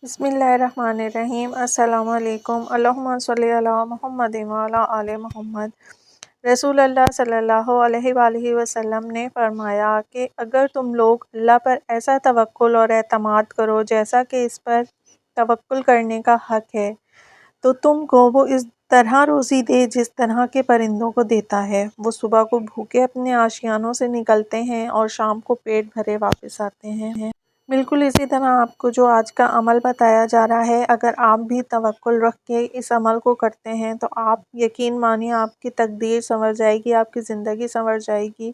بسم اللہ الرحمن الرحیم۔ السلام علیکم۔ اللہم صلی علی محمد وعلی آل محمد۔ رسول اللہ صلی اللہ علیہ وآلہ وسلم نے فرمایا کہ اگر تم لوگ اللہ پر ایسا توکل اور اعتماد کرو جیسا کہ اس پر توکل کرنے کا حق ہے، تو تم کو وہ اس طرح روزی دے جس طرح کے پرندوں کو دیتا ہے۔ وہ صبح کو بھوکے اپنے آشیانوں سے نکلتے ہیں اور شام کو پیٹ بھرے واپس آتے ہیں۔ بالکل اسی طرح آپ کو جو آج کا عمل بتایا جا رہا ہے، اگر آپ بھی توکل رکھ کے اس عمل کو کرتے ہیں تو آپ یقین مانیے آپ کی تقدیر سنور جائے گی، آپ کی زندگی سنور جائے گی،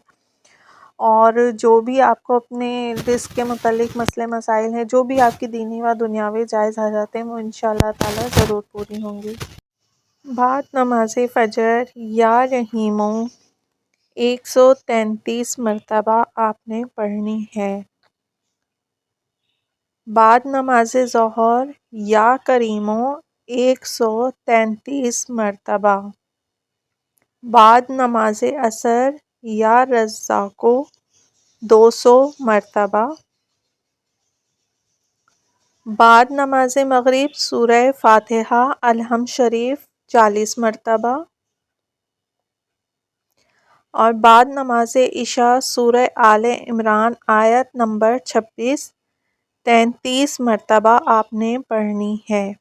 اور جو بھی آپ کو اپنے رزق کے متعلق مسئلے مسائل ہیں، جو بھی آپ کی دینی و دنیاوی جائز حاجات ہیں، وہ انشاءاللہ تعالی ضرور پوری ہوں گی۔ بعد نماز فجر یا رحیموں 133 مرتبہ آپ نے پڑھنی ہے۔ بعد نماز ظہر یا کریموں 133 مرتبہ۔ بعد نماز عصر یا رزاقوں 200 مرتبہ۔ بعد نماز مغرب سورہ فاتحہ الحمد شریف 40 مرتبہ، اور بعد نماز عشاء سورہ آل عمران آیت نمبر 26 33 مرتبہ آپ نے پڑھنی ہے۔